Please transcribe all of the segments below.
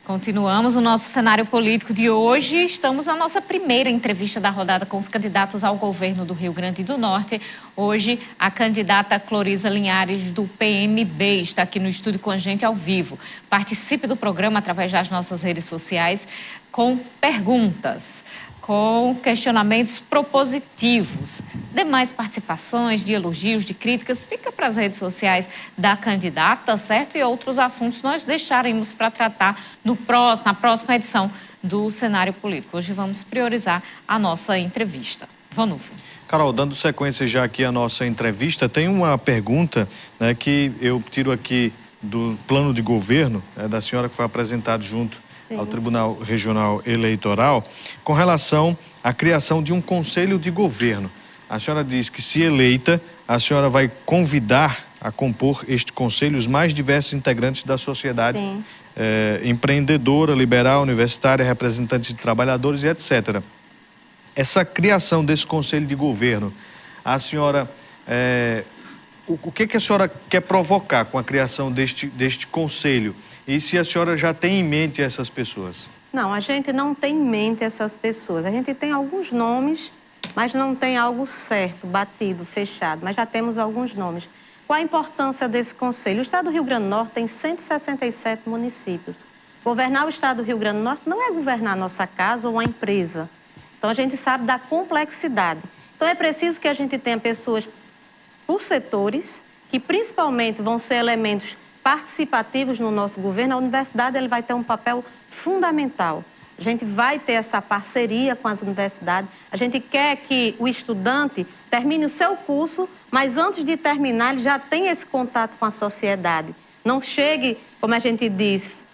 Continuamos o nosso cenário político de hoje. Estamos na nossa primeira entrevista da rodada com os candidatos ao governo do Rio Grande do Norte. Hoje, a candidata Cloriza Linhares, do PMB, está aqui no estúdio com a gente ao vivo. Participe do programa através das nossas redes sociais com perguntas, com questionamentos propositivos. Demais participações, de elogios, de críticas, fica para as redes sociais da candidata, certo? E outros assuntos nós deixaremos para tratar na próxima edição do Cenário Político. Hoje vamos priorizar a nossa entrevista. Vanúvio. Carol, dando sequência já aqui à nossa entrevista, tem uma pergunta, né, que eu tiro aqui do plano de governo, da senhora que foi apresentado junto ao Tribunal Regional Eleitoral, com relação à criação de um conselho de governo. A senhora diz que, se eleita, a senhora vai convidar a compor este conselho os mais diversos integrantes da sociedade empreendedora, liberal, universitária, representantes de trabalhadores e etc. Essa criação desse conselho de governo, a senhora... O que a senhora quer provocar com a criação deste conselho? E se a senhora já tem em mente essas pessoas? Não, a gente não tem em mente essas pessoas. A gente tem alguns nomes, mas não tem algo certo, batido, fechado. Mas já temos alguns nomes. Qual a importância desse conselho? O estado do Rio Grande do Norte tem 167 municípios. Governar o estado do Rio Grande do Norte não é governar a nossa casa ou uma empresa. Então, a gente sabe da complexidade. Então, é preciso que a gente tenha pessoas por setores, que principalmente vão ser elementos participativos no nosso governo. A universidade vai ter um papel fundamental. A gente vai ter essa parceria com as universidades. A gente quer que o estudante termine o seu curso, mas antes de terminar, ele já tenha esse contato com a sociedade. Não chegue, como a gente diz,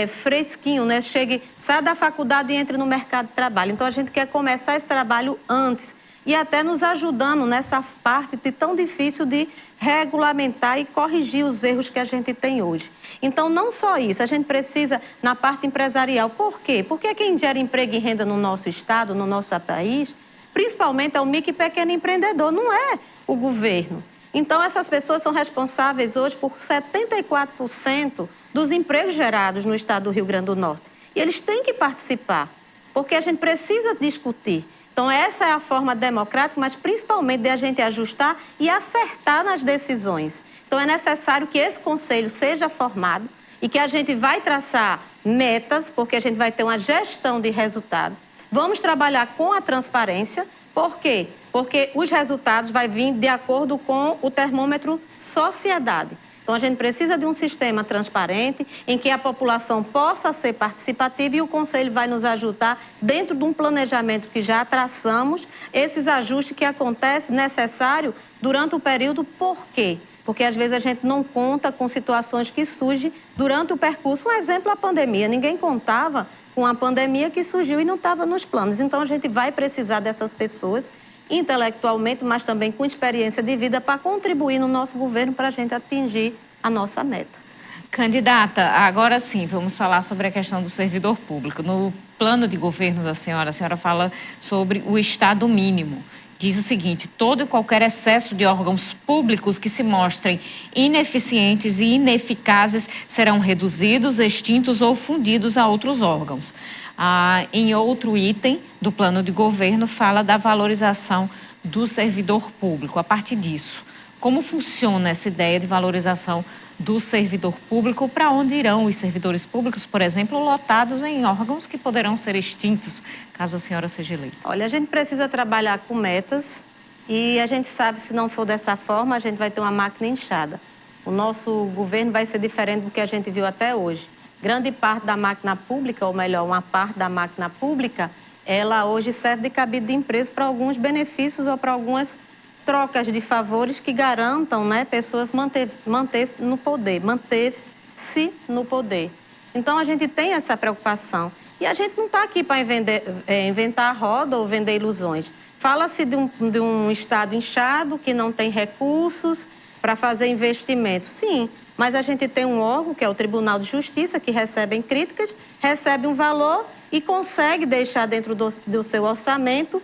fresquinho, né? Saia da faculdade e entre no mercado de trabalho. Então, a gente quer começar esse trabalho antes e até nos ajudando nessa parte tão difícil de regulamentar e corrigir os erros que a gente tem hoje. Então, não só isso, a gente precisa na parte empresarial. Por quê? Porque quem gera emprego e renda no nosso estado, no nosso país, principalmente é o micro e pequeno empreendedor, não é o governo. Então, essas pessoas são responsáveis hoje por 74% dos empregos gerados no estado do Rio Grande do Norte. E eles têm que participar, porque a gente precisa discutir. Então, essa é a forma democrática, mas principalmente de a gente ajustar e acertar nas decisões. Então, é necessário que esse conselho seja formado e que a gente vai traçar metas, porque a gente vai ter uma gestão de resultado. Vamos trabalhar com a transparência. Por quê? Porque os resultados vão vir de acordo com o termômetro sociedade. Então, a gente precisa de um sistema transparente em que a população possa ser participativa e o Conselho vai nos ajudar dentro de um planejamento que já traçamos, esses ajustes que acontecem necessário durante o período. Por quê? Porque às vezes a gente não conta com situações que surgem durante o percurso. Um exemplo, a pandemia. Ninguém contava com a pandemia que surgiu e não estava nos planos. Então, a gente vai precisar dessas pessoas intelectualmente, mas também com experiência de vida para contribuir no nosso governo para a gente atingir a nossa meta. Candidata, agora sim, vamos falar sobre a questão do servidor público. No plano de governo da senhora, a senhora fala sobre o estado mínimo. Diz o seguinte: todo e qualquer excesso de órgãos públicos que se mostrem ineficientes e ineficazes serão reduzidos, extintos ou fundidos a outros órgãos. Em outro item do plano de governo, fala da valorização do servidor público. A partir disso, como funciona essa ideia de valorização do servidor público? Para onde irão os servidores públicos, por exemplo, lotados em órgãos que poderão ser extintos, caso a senhora seja eleita? Olha, a gente precisa trabalhar com metas e a gente sabe que, se não for dessa forma, a gente vai ter uma máquina inchada. O nosso governo vai ser diferente do que a gente viu até hoje. Grande parte da máquina pública, ou melhor, uma parte da máquina pública, ela hoje serve de cabide de empresa para alguns benefícios ou para algumas trocas de favores que garantam, né, pessoas manter-se no poder. Então, a gente tem essa preocupação. E a gente não está aqui para inventar a roda ou vender ilusões. Fala-se de um estado inchado, que não tem recursos para fazer investimentos. Sim, mas a gente tem um órgão, que é o Tribunal de Justiça, que recebe críticas, recebe um valor e consegue deixar dentro do seu orçamento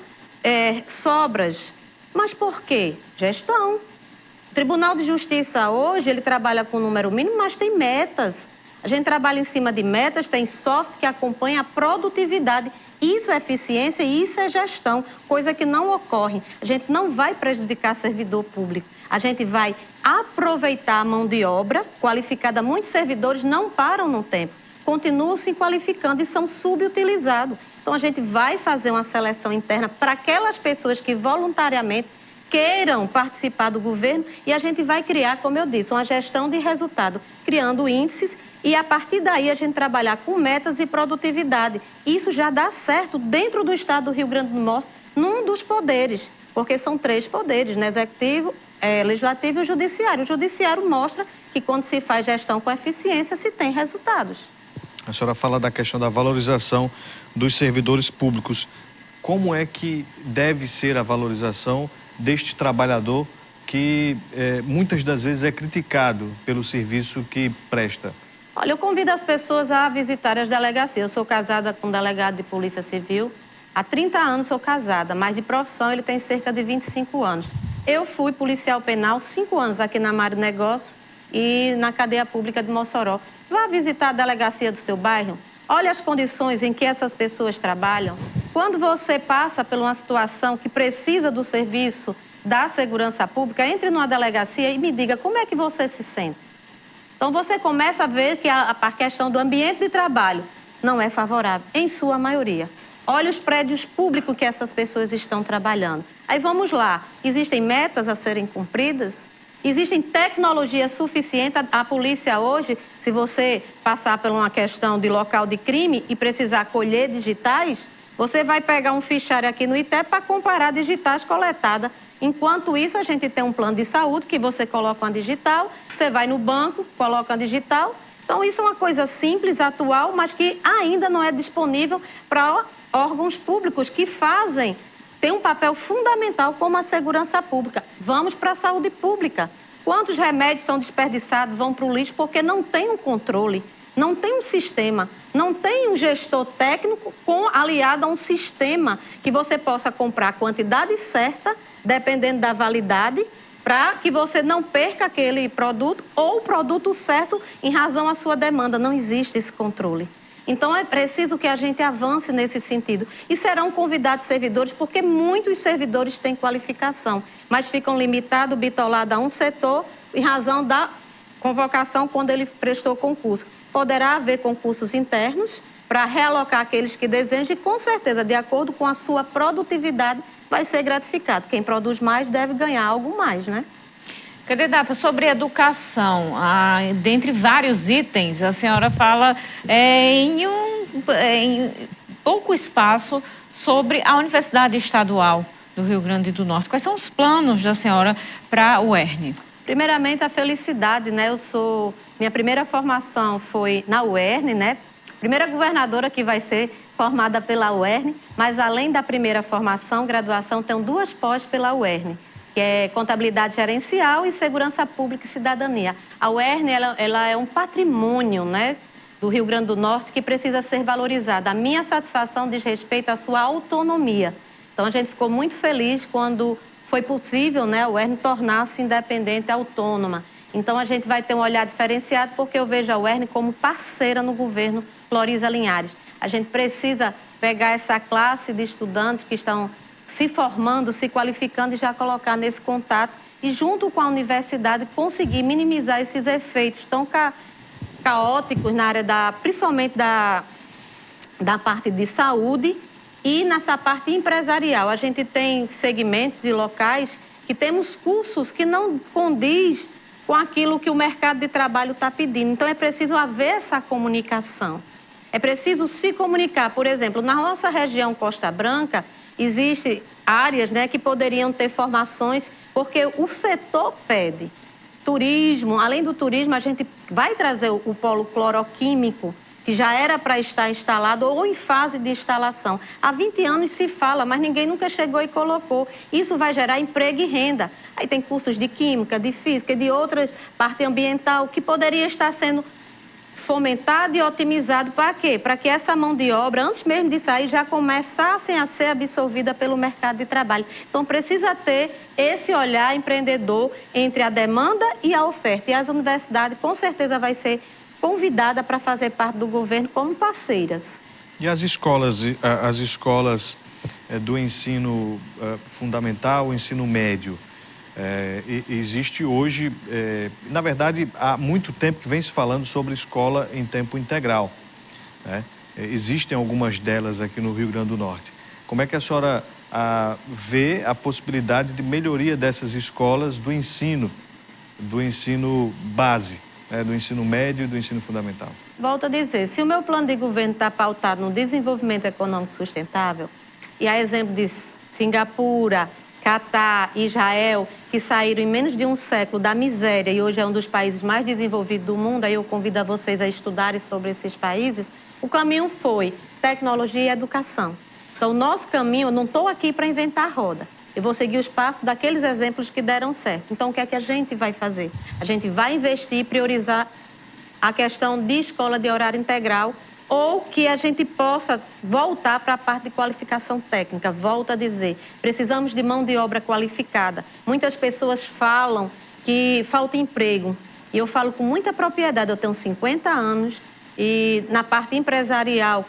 sobras. Mas por quê? Gestão. O Tribunal de Justiça hoje, ele trabalha com número mínimo, mas tem metas. A gente trabalha em cima de metas, tem software que acompanha a produtividade. Isso é eficiência e isso é gestão, coisa que não ocorre. A gente não vai prejudicar servidor público. A gente vai aproveitar a mão de obra qualificada. Muitos servidores não param no tempo, continuam se qualificando e são subutilizados. Então, a gente vai fazer uma seleção interna para aquelas pessoas que voluntariamente queiram participar do governo e a gente vai criar, como eu disse, uma gestão de resultado, criando índices e, a partir daí, a gente trabalhar com metas e produtividade. Isso já dá certo dentro do estado do Rio Grande do Norte, num dos poderes, porque são 3 poderes, né? Executivo, Legislativo e o Judiciário. O Judiciário mostra que, quando se faz gestão com eficiência, se tem resultados. A senhora fala da questão da valorização dos servidores públicos. Como é que deve ser a valorização deste trabalhador que muitas das vezes é criticado pelo serviço que presta? Olha, eu convido as pessoas a visitar as delegacias. Eu sou casada com um delegado de Polícia Civil. Há 30 anos sou casada, mas de profissão ele tem cerca de 25 anos. Eu fui policial penal 5 anos aqui na Mário Negócio e na cadeia pública de Mossoró. Vá visitar a delegacia do seu bairro. Olha as condições em que essas pessoas trabalham. Quando você passa por uma situação que precisa do serviço da segurança pública, entre numa delegacia e me diga como é que você se sente. Então, você começa a ver que a questão do ambiente de trabalho não é favorável, em sua maioria. Olha os prédios públicos que essas pessoas estão trabalhando. Aí vamos lá, existem metas a serem cumpridas? Existem tecnologias suficientes? A polícia hoje, se você passar por uma questão de local de crime e precisar colher digitais, você vai pegar um fichário aqui no ITEP para comparar digitais coletadas. Enquanto isso, a gente tem um plano de saúde que você coloca uma digital, você vai no banco, coloca uma digital. Então, isso é uma coisa simples, atual, mas que ainda não é disponível para órgãos públicos que tem um papel fundamental como a segurança pública. Vamos para a saúde pública. Quantos remédios são desperdiçados, vão para o lixo porque não tem um controle, não tem um sistema, não tem um gestor técnico aliado a um sistema que você possa comprar a quantidade certa, dependendo da validade, para que você não perca aquele produto ou o produto certo em razão à sua demanda. Não existe esse controle. Então, é preciso que a gente avance nesse sentido. E serão convidados servidores, porque muitos servidores têm qualificação, mas ficam limitados, bitolados a um setor, em razão da convocação quando ele prestou concurso. Poderá haver concursos internos para realocar aqueles que desejam e, com certeza, de acordo com a sua produtividade, vai ser gratificado. Quem produz mais deve ganhar algo mais, né? Candidata, sobre educação, dentre vários itens, a senhora fala em pouco espaço sobre a Universidade Estadual do Rio Grande do Norte. Quais são os planos da senhora para a UERN? Primeiramente, a felicidade, né? Minha primeira formação foi na UERN, né? Primeira governadora que vai ser formada pela UERN, mas além da primeira formação, graduação, tenho 2 pós pela UERN, que é Contabilidade Gerencial e Segurança Pública e Cidadania. A UERN, ela é um patrimônio, né, do Rio Grande do Norte que precisa ser valorizado. A minha satisfação diz respeito à sua autonomia. Então, a gente ficou muito feliz quando foi possível, né, a UERN tornar-se independente e autônoma. Então, a gente vai ter um olhar diferenciado, porque eu vejo a UERN como parceira no governo Floriza Linhares. A gente precisa pegar essa classe de estudantes que estão se formando, se qualificando e já colocar nesse contato e, junto com a universidade, conseguir minimizar esses efeitos tão caóticos na área principalmente da parte de saúde e nessa parte empresarial. A gente tem segmentos de locais que temos cursos que não condiz com aquilo que o mercado de trabalho está pedindo. Então, é preciso haver essa comunicação. É preciso se comunicar. Por exemplo, na nossa região Costa Branca, existem áreas, né, que poderiam ter formações, porque o setor pede. Turismo, além do turismo, a gente vai trazer o polo cloroquímico, que já era para estar instalado ou em fase de instalação. Há 20 anos se fala, mas ninguém nunca chegou e colocou. Isso vai gerar emprego e renda. Aí tem cursos de química, de física e de outras, parte ambiental, que poderia estar sendo fomentado e otimizado para quê? Para que essa mão de obra, antes mesmo de sair, já começassem a ser absorvida pelo mercado de trabalho. Então, precisa ter esse olhar empreendedor entre a demanda e a oferta. E as universidades, com certeza, vai ser convidada para fazer parte do governo como parceiras. E as escolas do ensino fundamental, ensino médio, existe hoje, na verdade, há muito tempo que vem se falando sobre escola em tempo integral, né? Existem algumas delas aqui no Rio Grande do Norte. Como é que a senhora vê a possibilidade de melhoria dessas escolas do ensino base, né? Do ensino médio e do ensino fundamental? Volto a dizer, se o meu plano de governo está pautado no desenvolvimento econômico sustentável, e a exemplo de Singapura, Catar, Israel, que saíram em menos de um século da miséria e hoje é um dos países mais desenvolvidos do mundo, aí eu convido a vocês a estudarem sobre esses países, o caminho foi tecnologia e educação. Então, o nosso caminho, eu não estou aqui para inventar a roda. Eu vou seguir os passos daqueles exemplos que deram certo. Então, o que é que a gente vai fazer? A gente vai investir e priorizar a questão de escola de horário integral ou que a gente possa voltar para a parte de qualificação técnica. Volto a dizer, precisamos de mão de obra qualificada. Muitas pessoas falam que falta emprego. E eu falo com muita propriedade, eu tenho 50 anos e na parte empresarial,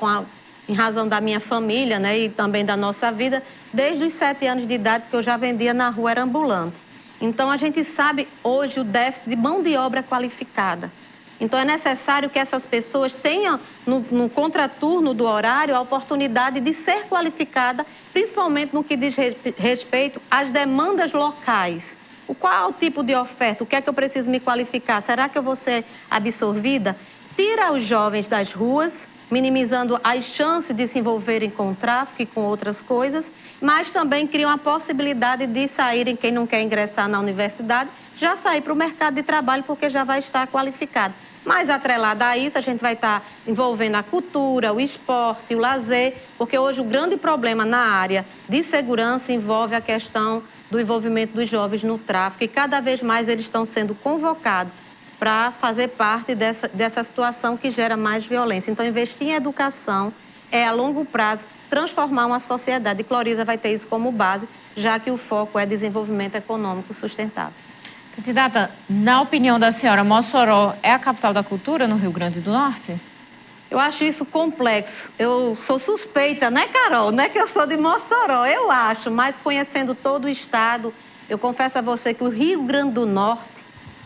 em razão da minha família, né, e também da nossa vida, desde os 7 anos de idade que eu já vendia na rua, era ambulante. Então, a gente sabe hoje o déficit de mão de obra qualificada. Então, é necessário que essas pessoas tenham, no contraturno do horário, a oportunidade de ser qualificada, principalmente no que diz respeito às demandas locais. Qual é o tipo de oferta? O que é que eu preciso me qualificar? Será que eu vou ser absorvida? Tira os jovens das ruas, minimizando as chances de se envolverem com o tráfico e com outras coisas, mas também cria uma possibilidade de saírem, quem não quer ingressar na universidade, já sair para o mercado de trabalho porque já vai estar qualificado. Mas atrelada a isso, a gente vai estar envolvendo a cultura, o esporte, o lazer, porque hoje o grande problema na área de segurança envolve a questão do envolvimento dos jovens no tráfico e cada vez mais eles estão sendo convocados para fazer parte dessa situação que gera mais violência. Então, investir em educação é, a longo prazo, transformar uma sociedade. E Cloriza vai ter isso como base, já que o foco é desenvolvimento econômico sustentável. Candidata, na opinião da senhora, Mossoró é a capital da cultura no Rio Grande do Norte? Eu acho isso complexo. Eu sou suspeita, né, Carol? Não é que eu sou de Mossoró, eu acho. Mas conhecendo todo o estado, eu confesso a você que o Rio Grande do Norte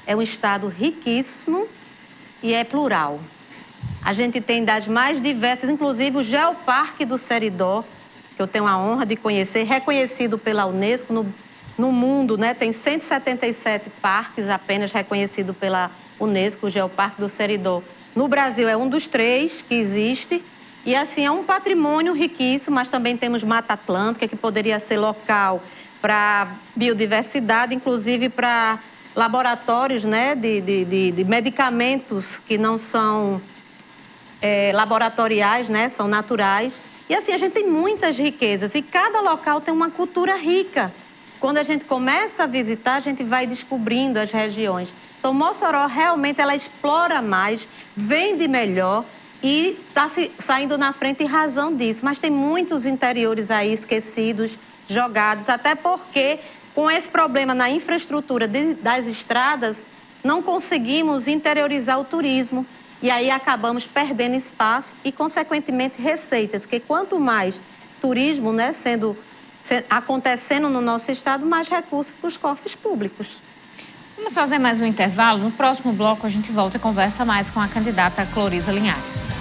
é um estado riquíssimo e é plural. A gente tem das mais diversas, inclusive o Geoparque do Seridó, que eu tenho a honra de conhecer, reconhecido pela Unesco no mundo, né? Tem 177 parques apenas reconhecidos pela Unesco, o Geoparque do Seridó. No Brasil é um dos 3 que existe e assim é um patrimônio riquíssimo, mas também temos Mata Atlântica, que poderia ser local para biodiversidade, inclusive para laboratórios, né, de medicamentos que não são laboratoriais, né, são naturais. E assim, a gente tem muitas riquezas e cada local tem uma cultura rica. Quando a gente começa a visitar, a gente vai descobrindo as regiões. Então, Mossoró realmente ela explora mais, vende melhor e está saindo na frente em razão disso. Mas tem muitos interiores aí esquecidos, jogados, até porque com esse problema na infraestrutura das estradas, não conseguimos interiorizar o turismo. E aí acabamos perdendo espaço e, consequentemente, receitas. Porque quanto mais turismo, né, acontecendo no nosso estado, mais recursos para os cofres públicos. Vamos fazer mais um intervalo. No próximo bloco, a gente volta e conversa mais com a candidata Cloriza Linhares.